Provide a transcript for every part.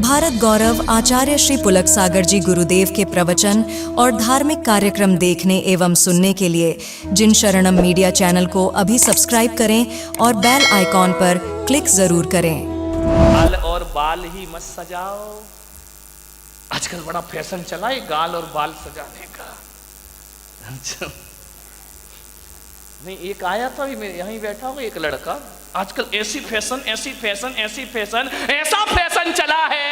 भारत गौरव आचार्य श्री पुलक सागर जी गुरुदेव के प्रवचन और धार्मिक कार्यक्रम देखने एवं सुनने के लिए जिन शरणम मीडिया चैनल को अभी सब्सक्राइब करें और बेल आइकॉन पर क्लिक जरूर करें। गाल और बाल ही मत सजाओ। आजकल बड़ा फैशन चला है गाल और बाल सजाने का। नहीं, एक आया था भी यहीं बैठा हुआ एक लड़का, आजकल ऐसी फैशन ऐसी फैशन ऐसी फैशन ऐसा फैशन चला है,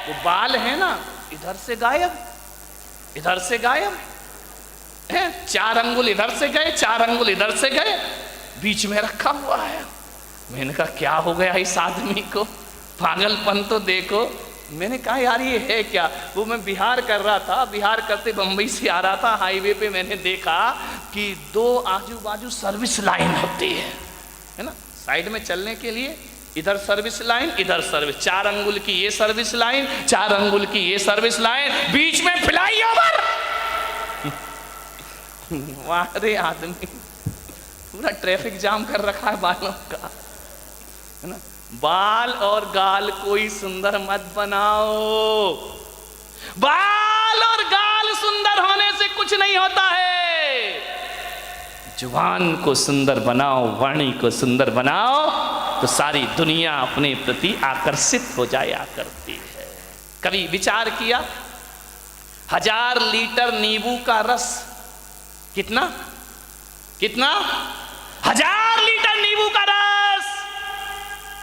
वो बाल है ना इधर से गायब इधर से गायब है, 4 अंगुल इधर से गए 4 अंगुल इधर से गए, बीच में रखा हुआ है। मैंने कहा क्या हो गया इस आदमी को, पागलपन तो देखो। मैंने कहा यार ये है क्या। वो मैं बिहार कर रहा था, बिहार करते बम्बई से आ रहा था, हाईवे पे मैंने देखा कि 2 आजू बाजू सर्विस लाइन होती है ना, साइड में चलने के लिए इधर सर्विस लाइन इधर सर्विस, 4 अंगुल की ये सर्विस लाइन 4 अंगुल की ये सर्विस लाइन, बीच में फ्लाईओवर। वाह आदमी पूरा ट्रैफिक जाम कर रखा है बालों का, है ना। बाल और गाल कोई सुंदर मत बनाओ। बाल और गाल सुंदर होने से कुछ नहीं होता है। जुबान को सुंदर बनाओ, वाणी को सुंदर बनाओ, तो सारी दुनिया अपने प्रति आकर्षित हो जाया करती है। कभी विचार किया 1000 लीटर नींबू का रस कितना 1000 लीटर नींबू का रस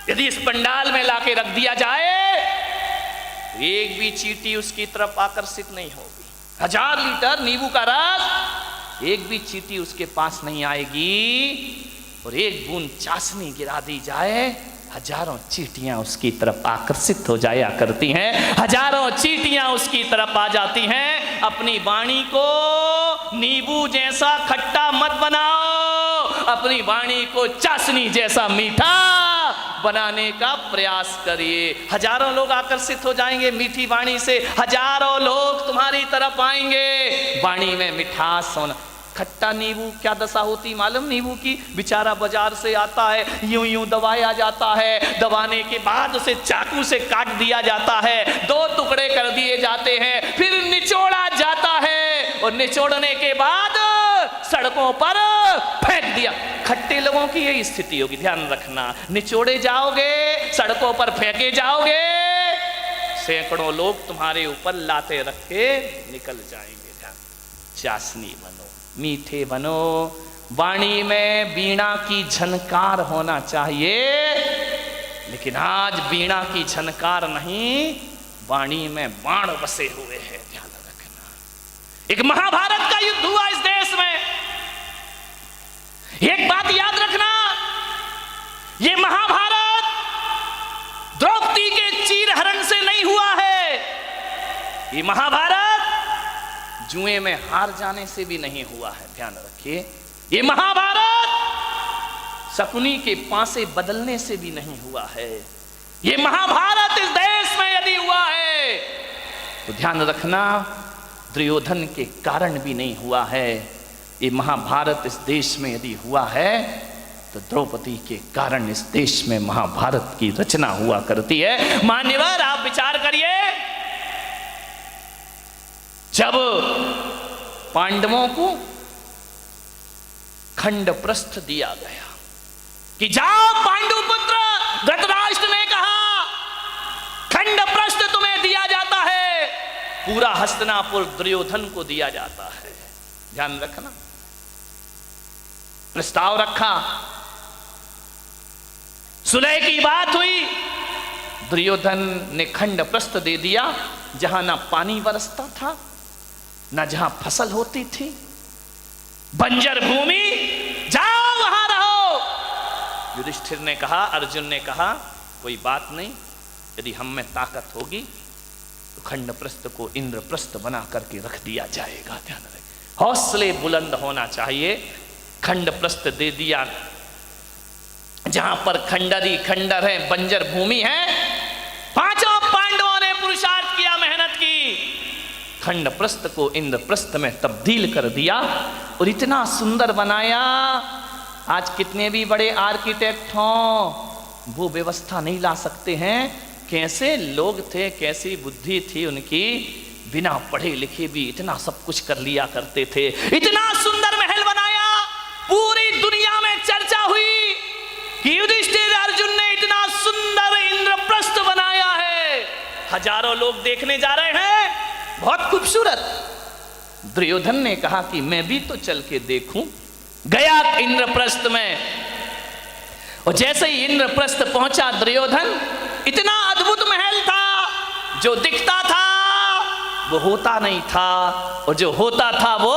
यदि इस पंडाल में लाके रख दिया जाए तो एक भी चींटी उसकी तरफ आकर्षित नहीं होगी। 1000 लीटर नींबू का रस, एक भी चींटी उसके पास नहीं आएगी। और एक बूंद चाशनी गिरा दी जाए, हजारों चींटियां उसकी तरफ आकर्षित हो जाया करती हैं, हजारों चींटियां उसकी तरफ आ जाती हैं। अपनी वाणी को नींबू जैसा खट्टा मत बनाओ, अपनी वाणी को चाशनी जैसा मीठा बनाने का प्रयास करिए। हजारों लोग आकर्षित हो जाएंगे मीठी वाणी से, हजारों लोग तुम्हारी तरफ आएंगे। वाणी में मिठास होना। खट्टा नींबू क्या दशा होती मालूम नींबू की, बेचारा बाजार से आता है, यूं यूं दबाया जाता है, दबाने के बाद उसे चाकू से काट दिया जाता है, 2 टुकड़े कर दिए जाते हैं, फिर निचोड़ा जाता है और निचोड़ने के बाद सड़कों पर फेंक दिया। खट्टे लोगों की यही स्थिति होगी, ध्यान रखना। निचोड़े जाओगे, सड़कों पर फेंके जाओगे, सैकड़ों लोग तुम्हारे ऊपर लाते रख के निकल जाएंगे। ध्यान, चाशनी बनो, मीठे बनो, वाणी में वीणा की झनकार होना चाहिए। लेकिन आज वीणा की झनकार नहीं, वाणी में बाण बसे हुए हैं। ध्यान रखना। एक महाभारत का युद्ध हुआ इस देश में। एक बात याद रखना, ये महाभारत द्रौपदी के चीरहरण से नहीं हुआ है, ये महाभारत जुए में हार जाने से भी नहीं हुआ है। ध्यान रखिए, ये महाभारत शकुनी के पासे बदलने से भी नहीं हुआ है। ये महाभारत इस देश में यदि हुआ है तो ध्यान रखना दुर्योधन के कारण भी नहीं हुआ है। ये महाभारत इस देश में यदि हुआ है तो द्रौपदी के कारण इस देश में महाभारत की रचना हुआ करती है। मान्यवर आप विचार करिए, जब पांडवों को खंड प्रस्थ दिया गया कि जाओ पांडुपुत्र, धृतराष्ट्र ने कहा खंड प्रस्थ तुम्हें दिया जाता है, पूरा हस्तिनापुर दुर्योधन को दिया जाता है। ध्यान रखना, प्रस्ताव रखा, सुलह की बात हुई, दुर्योधन ने खंड प्रस्थ दे दिया। जहां ना पानी बरसता था, ना जहां फसल होती थी, बंजर भूमि, जाओ वहां रहो। युधिष्ठिर ने कहा, अर्जुन ने कहा कोई बात नहीं, यदि हम में ताकत होगी तो खंड प्रस्थ को इंद्रप्रस्थ बना करके रख दिया जाएगा। ध्यान रखें, हौसले बुलंद होना चाहिए। खंड प्रस्थ दे दिया, जहां पर खंडरी खंडर है, बंजर भूमि है। 5 पांडवों ने पुरुषार्थ किया, मेहनत की, खंड प्रस्थ को इंद्रप्रस्थ में तब्दील कर दिया और इतना सुंदर बनाया। आज कितने भी बड़े आर्किटेक्ट हों वो व्यवस्था नहीं ला सकते हैं कैसे लोग थे, कैसी बुद्धि थी उनकी, बिना पढ़े लिखे भी इतना सब कुछ कर लिया करते थे। इतना सुंदर महल बनाया, पूरी दुनिया में चर्चा हुई कि युधिष्ठिर अर्जुन ने इतना सुंदर इंद्रप्रस्थ बनाया है, हजारों लोग देखने जा रहे हैं, बहुत खूबसूरत। दुर्योधन ने कहा कि मैं भी तो चल के देखूं। गया इंद्रप्रस्थ में, और जैसे ही इंद्रप्रस्थ पहुंचा दुर्योधन, इतना अद्भुत महल था, जो दिखता था वो होता नहीं था, और जो होता था वो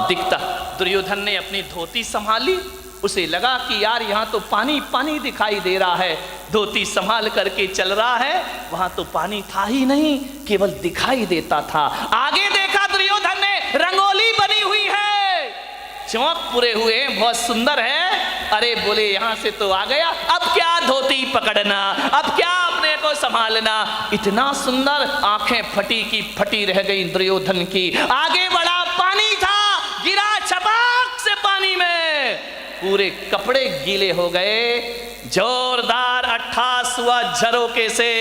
दिखता। दुर्योधन ने अपनी धोती संभाली, उसे लगा कि यार यहाँ तो पानी पानी दिखाई दे रहा है, धोती संभाल करके चल रहा है, वहां तो पानी था ही नहीं, केवल दिखाई देता था। आगे देखा दुर्योधन ने, रंगोली बनी हुई है, चौक पूरे हुए, बहुत सुंदर है। अरे बोले यहां से तो आ गया, अब क्या धोती पकड़ना, अब क्या अपने को संभालना। इतना सुंदर, आंखें फटी की फटी रह गई दुर्योधन की। आगे बढ़ा, पानी था, गिरा छपाक से पानी में, पूरे कपड़े गीले हो गए। जोरदार 88 हुआ झरोके से,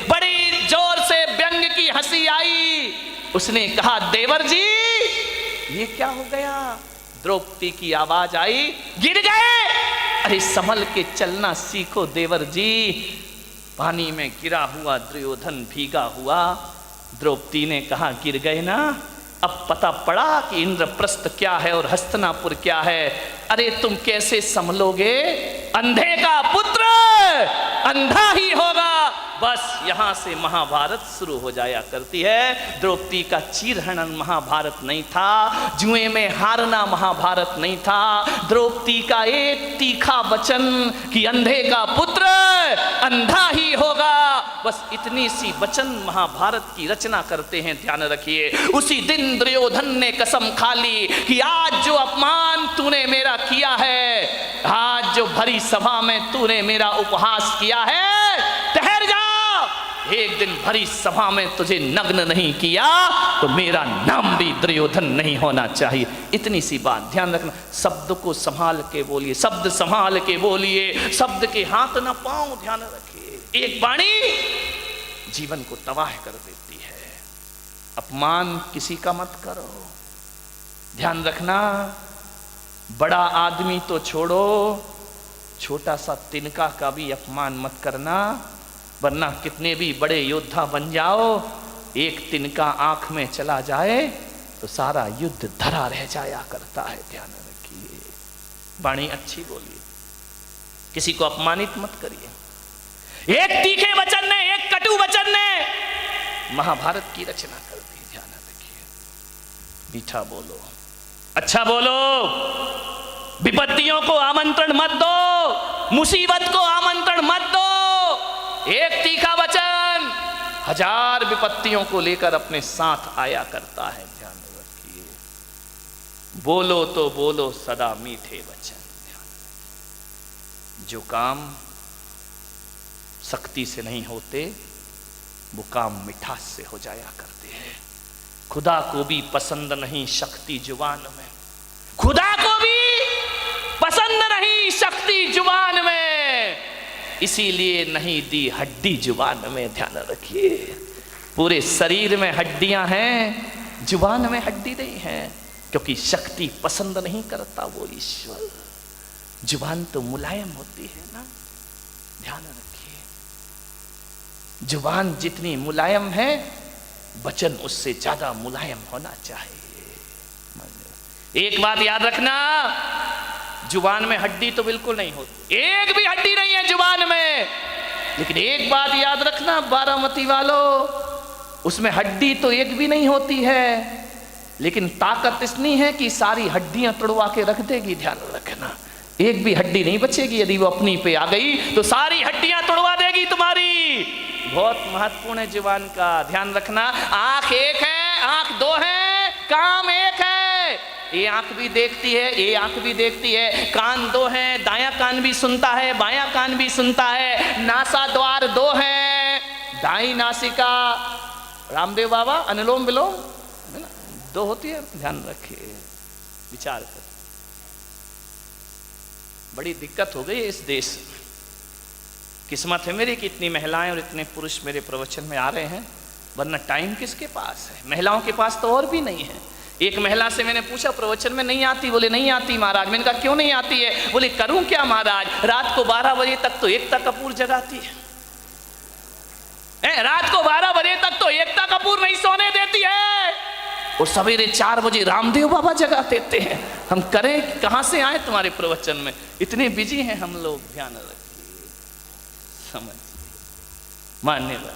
बड़ी जोर से व्यंग की हंसी आई। उसने कहा देवर जी ये क्या हो गया। द्रौपदी की आवाज आई, गिर गए। अरे संभल के चलना सीखो देवर जी। पानी में गिरा हुआ दुर्योधन भीगा हुआ। द्रौपदी ने कहा गिर गए ना, अब पता पड़ा कि इंद्रप्रस्थ क्या है और हस्तिनापुर क्या है। अरे तुम कैसे संभलोगे, अंधे का पुत्र अंधा ही होगा। बस यहां से महाभारत शुरू हो जाया करती है। द्रौपदी का चीरहरण महाभारत नहीं था, जुए में हारना महाभारत नहीं था। द्रौपदी का एक तीखा वचन कि अंधे का पुत्र अंधा ही होगा, बस इतनी सी वचन महाभारत की रचना करते हैं। ध्यान रखिए, उसी दिन दुर्योधन ने कसम खा ली कि आज जो अपमान तूने मेरा किया है, आज जो भरी सभा में तूने मेरा उपहास किया है, ठहर जा, एक दिन भरी सभा में तुझे नग्न नहीं किया तो मेरा नाम भी दुर्योधन नहीं होना चाहिए। इतनी सी बात ध्यान रखना। शब्द को संभाल के बोलिए, शब्द संभाल के बोलिए, शब्द के हाथ ना पाओ। ध्यान रखिए, एक वाणी जीवन को तबाह कर देती है। अपमान किसी का मत करो। ध्यान रखना, बड़ा आदमी तो छोड़ो, छोटा सा तिनका का भी अपमान मत करना, वरना कितने भी बड़े योद्धा बन जाओ, एक तिनका आंख में चला जाए तो सारा युद्ध धरा रह जाया करता है। ध्यान रखिए, वाणी अच्छी बोलिए, किसी को अपमानित मत करिए। एक तीखे वचन ने, एक कटु वचन ने महाभारत की रचना कर दी। ध्यान रखिए, मीठा बोलो, अच्छा बोलो, विपत्तियों को आमंत्रण मत दो, मुसीबत को आमंत्रण मत दो। एक तीखा वचन 1000 विपत्तियों को लेकर अपने साथ आया करता है। ध्यान रखिए, बोलो तो बोलो सदा मीठे वचन। ध्यान रखिए, जो काम सख्ती से नहीं होते वो काम मिठास से हो जाया करते हैं। खुदा को भी पसंद नहीं शक्ति जुबान में, खुदा को भी पसंद नहीं शक्ति जुबान में, इसीलिए नहीं दी हड्डी जुबान में। ध्यान रखिए, पूरे शरीर में हड्डियां हैं, जुबान में हड्डी नहीं है, क्योंकि शक्ति पसंद नहीं करता वो ईश्वर। जुबान तो मुलायम होती है ना। ध्यान रखिए, जुबान जितनी मुलायम है, वचन उससे ज्यादा मुलायम होना चाहिए। एक बात याद रखना, जुबान में हड्डी तो बिल्कुल नहीं होती, एक भी हड्डी नहीं है जुबान में। लेकिन एक बात याद रखना बारामती वालों, उसमें हड्डी तो एक भी नहीं होती है, लेकिन ताकत इतनी है कि सारी हड्डियां तोड़वा के रख देगी। ध्यान रखना, एक भी हड्डी नहीं बचेगी। यदि वो अपनी पे आ गई तो सारी हड्डियां तोड़वा देगी तुम्हारी। बहुत महत्वपूर्ण है जुबान का, ध्यान रखना। आंख एक है, आंख दो है, काम एक है। ये आंख भी देखती है, ये आंख भी देखती है। कान दो हैं, दायां कान भी सुनता है, बायां कान भी सुनता है। नासा द्वार दो हैं, दाई नासिका, रामदेव बाबा अनुलोम विलोम है ना, दो होती है। ध्यान रखिए, विचार कर, बड़ी दिक्कत हो गई इस देश में। किस्मत है मेरी कि इतनी महिलाएं और इतने पुरुष मेरे प्रवचन में आ रहे हैं, वरना टाइम किसके पास है? महिलाओं के पास तो और भी नहीं है। एक महिला से मैंने पूछा प्रवचन में नहीं आती? बोले नहीं आती महाराज। मैंने कहा क्यों नहीं आती है? बोले करूं क्या महाराज, रात को 12 बजे तक तो एकता कपूर जगाती है। रात को 12 बजे तक तो एकता कपूर नहीं सोने देती है, और सवेरे 4 बजे रामदेव बाबा जगा देते हैं। हम करें, कहां से आए तुम्हारे प्रवचन में? इतने बिजी हैं हम लोग, ध्यान रखिए, समझ मान्यवर।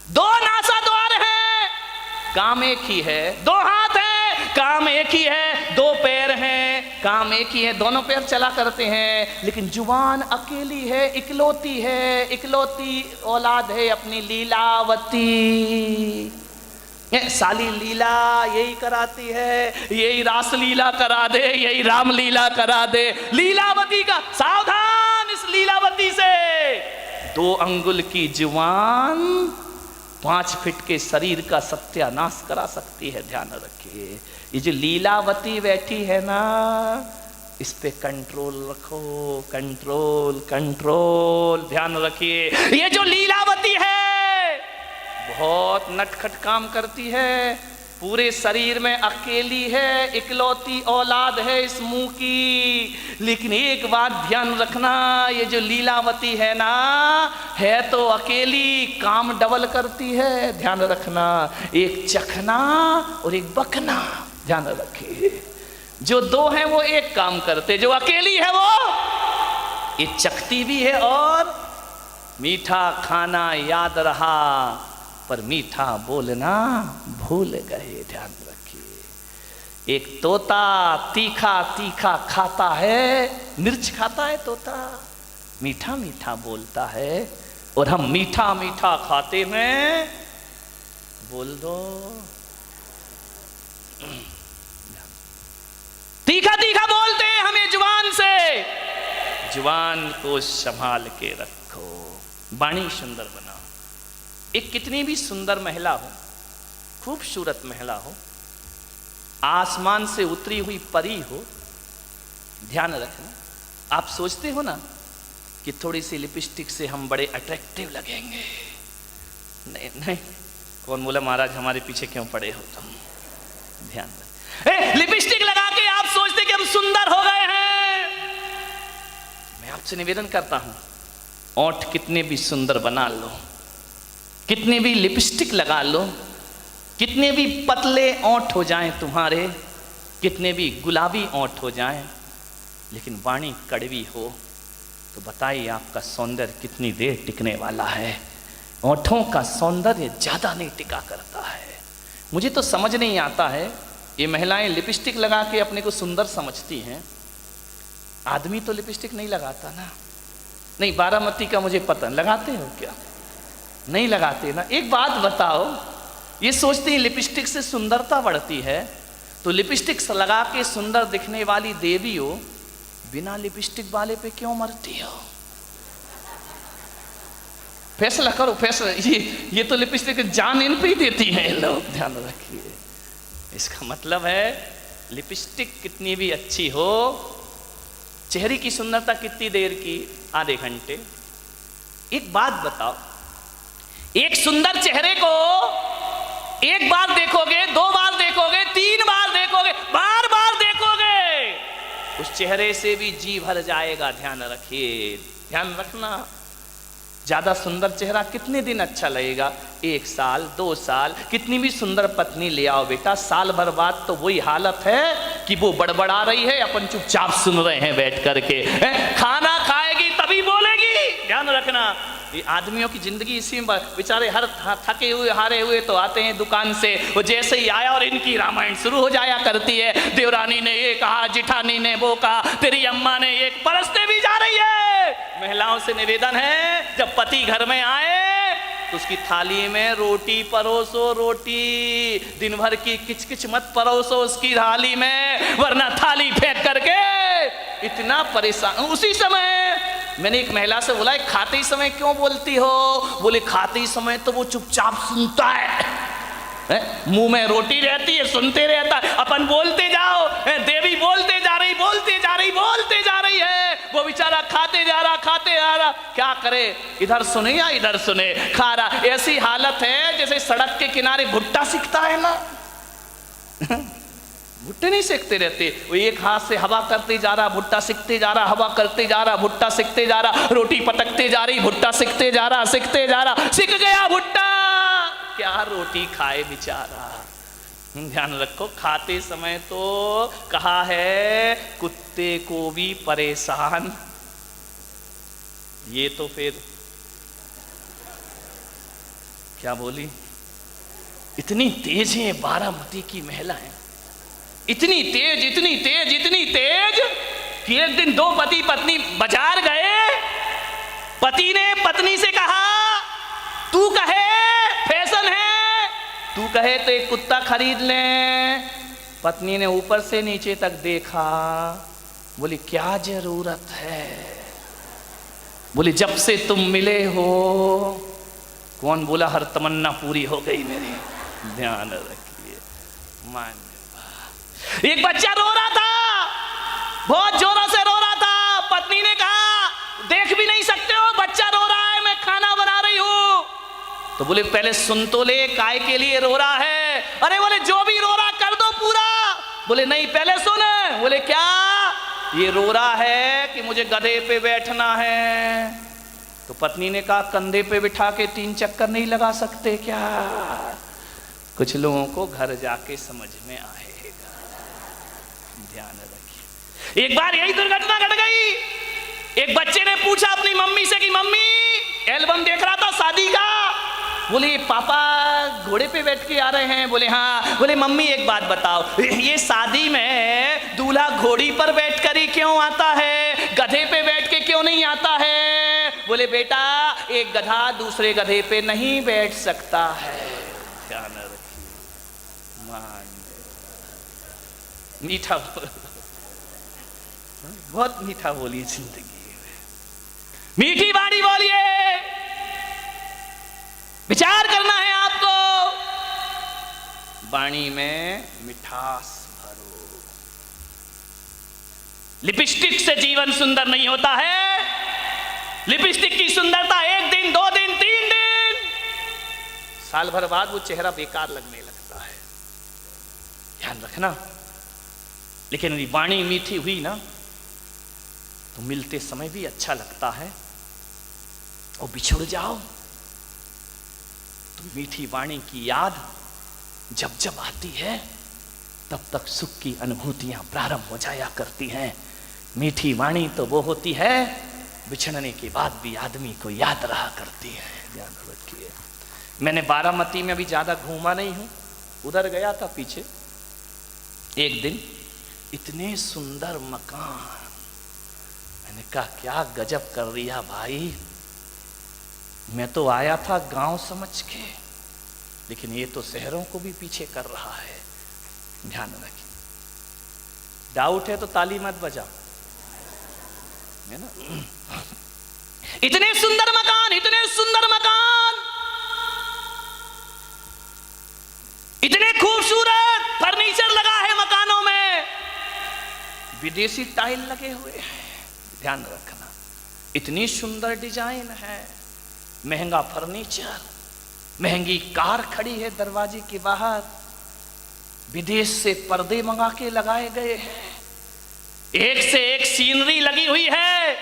2 नासा द्वार है, काम एक ही है। 2 हाथ है, काम एक ही है। 2 पैर हैं, काम एक ही है, दोनों पैर चला करते हैं। लेकिन जुबान अकेली है, इकलौती है, इकलौती औलाद है अपनी लीलावती। साली लीला यही कराती है, यही रास लीला करा दे, यही राम लीला करा दे। लीलावती का सावधान, इस लीलावती से। 2 अंगुल की जुबान 5 फीट के शरीर का सत्यानाश करा सकती है, ध्यान रखिए। ये जो लीलावती बैठी है ना, इस पे कंट्रोल रखो, कंट्रोल कंट्रोल, ध्यान रखिए। ये जो लीलावती है बहुत नटखट काम करती है, पूरे शरीर में अकेली है, इकलौती औलाद है इस मुंह की। लेकिन एक बात ध्यान रखना, ये जो लीलावती है ना, है तो अकेली, काम डबल करती है, ध्यान रखना। एक चखना और एक बकना, ध्यान रखिए। जो 2 हैं वो एक काम करते, जो अकेली है वो ये चखती भी है। और मीठा खाना याद रहा पर मीठा बोलना भूल गए, ध्यान रखिए। एक तोता तीखा तीखा खाता है, मिर्च खाता है तोता, मीठा मीठा बोलता है। और हम मीठा मीठा खाते हैं, बोल दो तीखा तीखा बोलते हैं हमें जुबान से। जुबान को संभाल के रखो, वाणी सुंदर बनाओ। एक कितनी भी सुंदर महिला हो, खूबसूरत महिला हो, आसमान से उतरी हुई परी हो, ध्यान रखना। आप सोचते हो ना कि थोड़ी सी लिपस्टिक से हम बड़े अट्रैक्टिव लगेंगे। नहीं नहीं, कौन बोला महाराज हमारे पीछे क्यों पड़े हो तुम? ध्यान रख, लिपस्टिक लगा के आप सोचते कि हम सुंदर हो गए हैं। मैं आपसे निवेदन करता हूं, ओंठ कितने भी सुंदर बना लो, कितने भी लिपस्टिक लगा लो, कितने भी पतले ओंठ हो जाएं तुम्हारे, कितने भी गुलाबी ओंठ हो जाएं, लेकिन वाणी कड़वी हो तो बताइए आपका सौंदर्य कितनी देर टिकने वाला है? ओंठों का सौंदर्य ज्यादा नहीं टिका करता है। मुझे तो समझ नहीं आता है, ये महिलाएं लिपस्टिक लगा के अपने को सुंदर समझती हैं, आदमी तो लिपस्टिक नहीं लगाता ना। नहीं, बारामती का मुझे पता, लगाते हो क्या? नहीं लगाते ना। एक बात बताओ, ये सोचते हैं लिपस्टिक से सुंदरता बढ़ती है, तो लिपस्टिक लगा के सुंदर दिखने वाली देवी हो, बिना लिपस्टिक वाले पे क्यों मरती हो? फैसला करो, फैसला। ये तो लिपस्टिक जान इन पे ही देती हैं लोग, ध्यान रखिए। इसका मतलब है लिपस्टिक कितनी भी अच्छी हो, चेहरे की सुंदरता कितनी देर की? आधे घंटे। एक बात बताओ, एक सुंदर चेहरे को एक बार देखोगे, 2 बार देखोगे, 3 बार देखोगे, बार बार देखोगे, उस चेहरे से भी जी भर जाएगा, ध्यान रखिए, ध्यान रखना। ज्यादा सुंदर चेहरा कितने दिन अच्छा लगेगा? 1 साल, 2 साल। कितनी भी सुंदर पत्नी ले आओ बेटा, साल भर बाद तो वही हालत है कि वो बड़बड़ा रही है, अपन चुपचाप सुन रहे हैं बैठ करके। खाना खाएगी तभी बोलेगी, ध्यान रखना। ये आदमियों की जिंदगी इसी में, बेचारे हर थके हुए हारे हुए तो आते हैं दुकान से, वो जैसे ही आया और इनकी रामायण शुरू हो जाया करती है। देवरानी ने ये कहा, जिठानी ने वो कहा, तेरी अम्मा ने ये, परसते भी जा रही है। महिलाओं से निवेदन है, जब पति घर में आए तो उसकी थाली में रोटी परोसो, रोटी। दिन भर की किचकिच मत परोसो उसकी थाली में, वरना थाली फेंक करके इतना परेशान। उसी समय मैंने एक महिला से बोला, खाते ही समय क्यों बोलती हो? बोले खाते ही समय तो वो चुपचाप सुनता है। मुंह में रोटी रहती है, सुनते रहता है, अपन बोलते जाओ, देवी बोलते जा रही, बोलते जा रही, बोलते जा रही है, वो बेचारा खाते जा रहा, खाते जा रहा, क्या करे, इधर सुने या इधर सुने, खा रहा। ऐसी हालत है जैसे सड़क के किनारे भुट्टा सिकता है ना, भुट्टे नहीं सेकते रहते, वो एक हाथ से हवा करते जा रहा, भुट्टा सिकते जा रहा, हवा करते जा रहा, भुट्टा सिकते जा रहा, रोटी पटकते जा रही, भुट्टा सिकते जा रहा, सिकते जा रहा, सिक गया भुट्टा, क्या रोटी खाए बेचारा। ध्यान रखो, खाते समय तो कहा है कुत्ते को भी परेशान, ये तो फिर क्या बोली, इतनी तेज है बारामती की महिलाएं, इतनी तेज, इतनी तेज, इतनी तेज कि एक दिन दो पति पत्नी बाजार गए, पति ने पत्नी से कहा तू कहे फैशन है, तू कहे तो एक कुत्ता खरीद ले। पत्नी ने ऊपर से नीचे तक देखा, बोली क्या जरूरत है, बोली जब से तुम मिले हो। कौन बोला हर तमन्ना पूरी हो गई मेरी, ध्यान रखिए। मान एक बच्चा रो रहा था, बहुत जोरों से रो रहा था, पत्नी ने कहा देख भी नहीं सकते हो, बच्चा रो रहा है, मैं खाना बना रही हूं। तो बोले पहले सुन तो ले, काय के लिए रो रहा है। अरे बोले जो भी रो रहा कर दो पूरा। बोले नहीं पहले सुन। बोले क्या? ये रो रहा है कि मुझे गधे पे बैठना है। तो पत्नी ने कहा कंधे पे बिठा के 3 चक्कर नहीं लगा सकते क्या? कुछ लोगों को घर जाके समझ में आएगा, ध्यान रखिए। एक बार यही दुर्घटना घट गई। एक बच्चे ने पूछा अपनी मम्मी से कि मम्मी एल्बम देख रहा था शादी का। बोले पापा घोड़े पे बैठ के आ रहे हैं। बोले हाँ। बोले मम्मी एक बात बताओ, ये शादी में दूल्हा घोड़ी पर बैठ कर ही क्यों आता है, गधे पे बैठ के क्यों नहीं आता है? बोले बेटा एक गधा दूसरे गधे पे नहीं बैठ सकता है। ध्यान रखिए, मान मीठा बहुत मीठा बोलिए जिंदगी में, मीठी बाणी बोलिए, विचार करना है आपको, वाणी में मिठास भरो। लिपस्टिक से जीवन सुंदर नहीं होता है। लिपस्टिक की सुंदरता 1 दिन 2 दिन 3 दिन, साल भर बाद वो चेहरा बेकार लगने लगता है। ध्यान रखना। लेकिन यदि वाणी मीठी हुई ना तो मिलते समय भी अच्छा लगता है, और बिछुड़ जाओ तो मीठी वाणी की याद जब जब आती है तब तक सुख की अनुभूतियां प्रारंभ हो जाया करती हैं। मीठी वाणी तो वो होती है बिछड़ने के बाद भी आदमी को याद रहा करती है। ध्यान रखिए। मैंने बारामती में अभी ज्यादा घूमा नहीं हूं, उधर गया था पीछे। एक दिन इतने सुंदर मकान, मैंने कहा क्या गजब कर दिया भाई। मैं तो आया था गांव समझ के, लेकिन ये तो शहरों को भी पीछे कर रहा है। ध्यान रखिए। डाउट है तो ताली मत बजाओ, है ना। इतने सुंदर मकान, इतने सुंदर मकान, इतने खूबसूरत फर्नीचर लगा है मकानों में, विदेशी टाइल लगे हुए हैं। ध्यान रखना, इतनी सुंदर डिजाइन है, महंगा फर्नीचर, महंगी कार खड़ी है दरवाजे के बाहर, विदेश से पर्दे मंगा के लगाए गए हैं, एक से एक सीनरी लगी हुई है,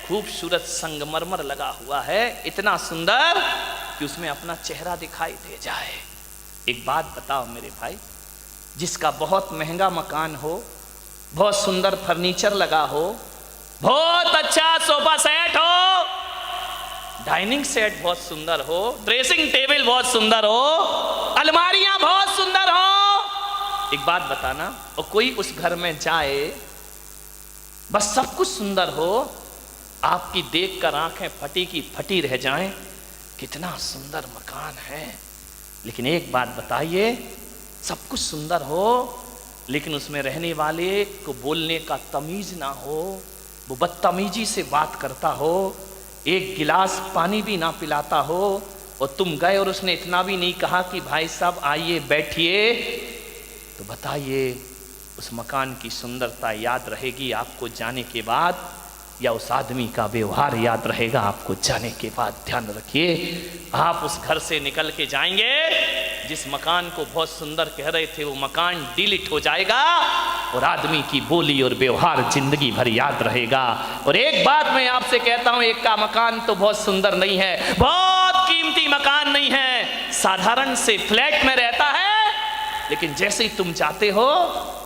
खूबसूरत संगमरमर लगा हुआ है, इतना सुंदर कि उसमें अपना चेहरा दिखाई दे जाए। एक बात बताओ मेरे भाई, जिसका बहुत महंगा मकान हो, बहुत सुंदर फर्नीचर लगा हो, बहुत अच्छा सोफा सेट हो, डाइनिंग सेट बहुत सुंदर हो, ड्रेसिंग टेबल बहुत सुंदर हो, अलमारियां बहुत सुंदर हो, एक बात बताना, और कोई उस घर में जाए, बस सब कुछ सुंदर हो, आपकी देखकर आंखें फटी की फटी रह जाएं, कितना सुंदर मकान है। लेकिन एक बात बताइए, सब कुछ सुंदर हो लेकिन उसमें रहने वाले को बोलने का तमीज ना हो, वो बदतमीजी से बात करता हो, एक गिलास पानी भी ना पिलाता हो, और तुम गए और उसने इतना भी नहीं कहा कि भाई साहब आइए बैठिए, तो बताइए उस मकान की सुंदरता याद रहेगी आपको जाने के बाद, या उस आदमी का व्यवहार याद रहेगा आपको जाने के बाद? ध्यान रखिए, आप उस घर से निकल के जाएंगे, जिस मकान को बहुत सुंदर कह रहे थे वो मकान डिलीट हो जाएगा, और आदमी की बोली और व्यवहार जिंदगी भर याद रहेगा। और एक बात मैं आपसे कहता हूं, एक का मकान तो बहुत सुंदर नहीं है, बहुत कीमती मकान नहीं है, साधारण से फ्लैट में रहता है, लेकिन जैसे ही तुम जाते हो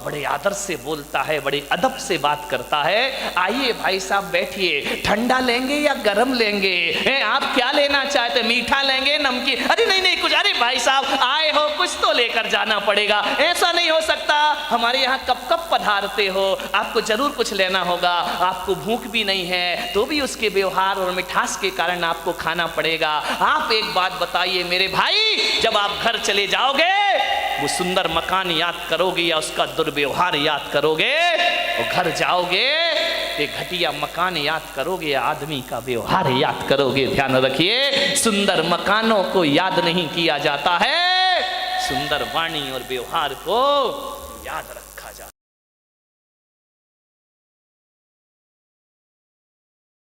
बड़े आदर से बोलता है, बड़े अदब से बात करता है। आइए भाई साहब बैठिए, ठंडा लेंगे या गरम लेंगे? आप क्या लेना चाहते, मीठा लेंगे नमकीन? अरे नहीं नहीं कुछ, अरे भाई साहब आए हो कुछ तो लेकर जाना पड़ेगा, ऐसा नहीं हो सकता, हमारे यहाँ कब कब पधारते हो, आपको जरूर कुछ लेना होगा, आपको भूख भी नहीं है तो भी उसके व्यवहार और मिठास के कारण आपको खाना पड़ेगा। आप एक बात बताइए मेरे भाई, जब आप घर चले जाओगे वो सुंदर मकान याद करोगे या उसका दुर्व्यवहार याद करोगे? और घर जाओगे एक घटिया मकान याद करोगे या आदमी का व्यवहार याद करोगे? ध्यान रखिए, सुंदर मकानों को याद नहीं किया जाता है, सुंदर वाणी और व्यवहार को याद रखिए।